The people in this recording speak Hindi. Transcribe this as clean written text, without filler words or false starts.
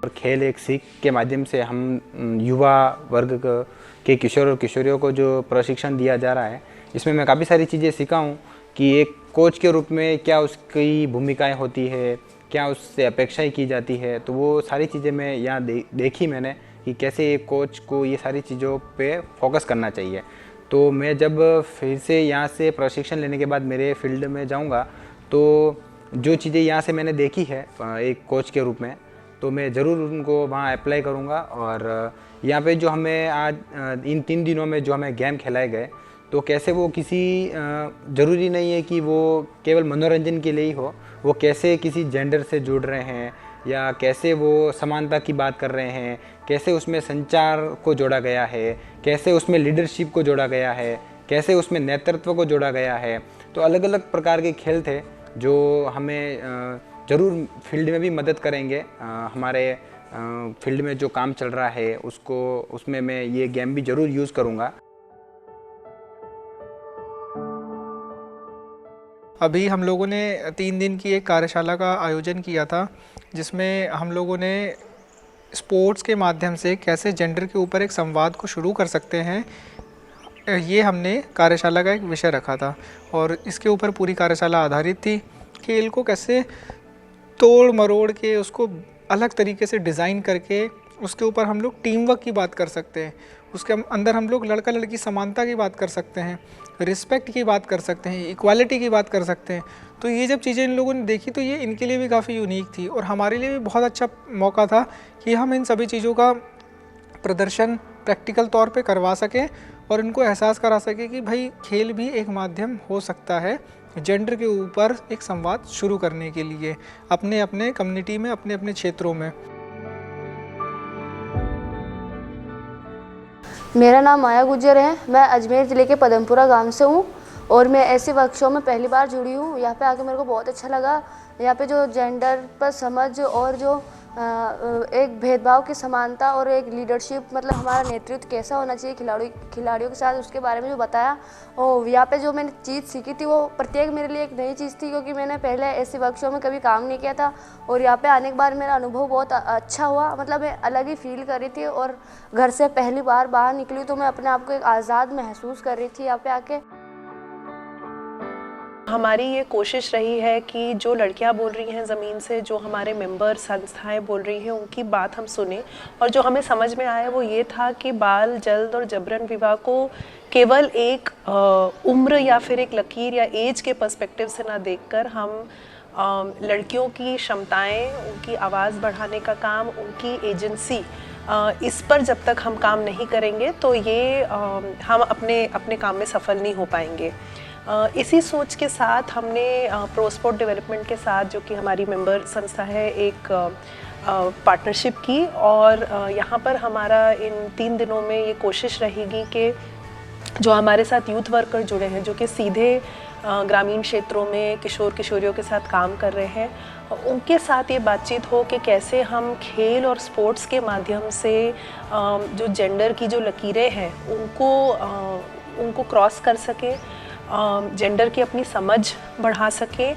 और खेल एक सीख के माध्यम से हम युवा वर्ग के किशोर और किशोरियों को जो प्रशिक्षण दिया जा रहा है, इसमें मैं काफ़ी सारी चीज़ें सीखा हूँ कि एक कोच के रूप में क्या उसकी भूमिकाएं होती है, क्या उससे अपेक्षाएं की जाती है। तो वो सारी चीज़ें मैं यहाँ देखी मैंने कि कैसे एक कोच को ये सारी चीज़ों पे फोकस करना चाहिए। तो मैं जब फिर से यहाँ से प्रशिक्षण लेने के बाद मेरे फील्ड में जाऊँगा, तो जो चीज़ें यहाँ से मैंने देखी है एक कोच के रूप में, तो मैं ज़रूर उनको वहाँ अप्लाई करूँगा। और यहाँ पे जो हमें आज इन 3 दिनों में जो हमें गेम खिलाए गए, तो कैसे वो किसी ज़रूरी नहीं है कि वो केवल मनोरंजन के लिए ही हो, वो कैसे किसी जेंडर से जुड़ रहे हैं या कैसे वो समानता की बात कर रहे हैं, कैसे उसमें संचार को जोड़ा गया है, कैसे उसमें लीडरशिप को जोड़ा गया है, कैसे उसमें नेतृत्व को जोड़ा गया है। तो अलग अलग प्रकार के खेल थे जो हमें ज़रूर फील्ड में भी मदद करेंगे। हमारे फील्ड में जो काम चल रहा है उसमें मैं ये गेम भी ज़रूर यूज़ करूँगा। अभी हम लोगों ने 3 दिन की एक कार्यशाला का आयोजन किया था, जिसमें हम लोगों ने स्पोर्ट्स के माध्यम से कैसे जेंडर के ऊपर एक संवाद को शुरू कर सकते हैं, ये हमने कार्यशाला का एक विषय रखा था। और इसके ऊपर पूरी कार्यशाला आधारित थी। खेल को कैसे तोड़ मरोड़ के उसको अलग तरीके से डिज़ाइन करके उसके ऊपर हम लोग टीम वर्क की बात कर सकते हैं, उसके अंदर हम लोग लड़का लड़की समानता की बात कर सकते हैं, रिस्पेक्ट की बात कर सकते हैं, इक्वालिटी की बात कर सकते हैं। तो ये जब चीज़ें इन लोगों ने देखी तो ये इनके लिए भी काफ़ी यूनिक थी और हमारे लिए भी बहुत अच्छा मौका था कि हम इन सभी चीज़ों का प्रदर्शन प्रैक्टिकल तौर पे करवा सकें और इनको एहसास करा सकें कि भाई खेल भी एक माध्यम हो सकता है जेंडर के ऊपर एक संवाद शुरू करने के लिए अपने अपने कम्युनिटी में, अपने अपने क्षेत्रों में। मेरा नाम माया गुज्जर है। मैं अजमेर ज़िले के पदमपुरा गांव से हूँ और मैं ऐसे वर्कशॉप में पहली बार जुड़ी हूँ। यहाँ पे आके मेरे को बहुत अच्छा लगा। यहाँ पे जो जेंडर पर समझ और जो एक भेदभाव की समानता और एक लीडरशिप, मतलब हमारा नेतृत्व कैसा होना चाहिए खिलाड़ियों के साथ, उसके बारे में जो बताया। और यहाँ पे जो मैंने चीज़ सीखी थी वो प्रत्येक मेरे लिए एक नई चीज़ थी, क्योंकि मैंने पहले ऐसी वर्कशॉप में कभी काम नहीं किया था। और यहाँ पे आने के बाद मेरा अनुभव बहुत अच्छा हुआ। मतलब मैं अलग ही फील कर रही थी और घर से पहली बार बाहर निकली तो मैं अपने आप को एक आज़ाद महसूस कर रही थी यहाँ पे आके। हमारी ये कोशिश रही है कि जो लड़कियां बोल रही हैं ज़मीन से, जो हमारे मेंबर संस्थाएं बोल रही हैं, उनकी बात हम सुने। और जो हमें समझ में आया वो ये था कि बाल, जल्द और जबरन विवाह को केवल एक उम्र या फिर एक लकीर या एज के पर्सपेक्टिव से ना देखकर हम लड़कियों की क्षमताएं, उनकी आवाज़ बढ़ाने का काम, उनकी एजेंसी, इस पर जब तक हम काम नहीं करेंगे तो ये हम अपने काम में सफल नहीं हो पाएंगे। इसी सोच के साथ हमने प्रो स्पोर्ट डेवलपमेंट के साथ, जो कि हमारी मेंबर संस्था है, एक पार्टनरशिप की। और यहाँ पर हमारा इन 3 दिनों में ये कोशिश रहेगी कि जो हमारे साथ यूथ वर्कर जुड़े हैं, जो कि सीधे ग्रामीण क्षेत्रों में किशोर किशोरियों के साथ काम कर रहे हैं, उनके साथ ये बातचीत हो कि कैसे हम खेल और स्पोर्ट्स के माध्यम से जो जेंडर की जो लकीरें हैं उनको क्रॉस कर सकें, जेंडर की अपनी समझ बढ़ा सकें।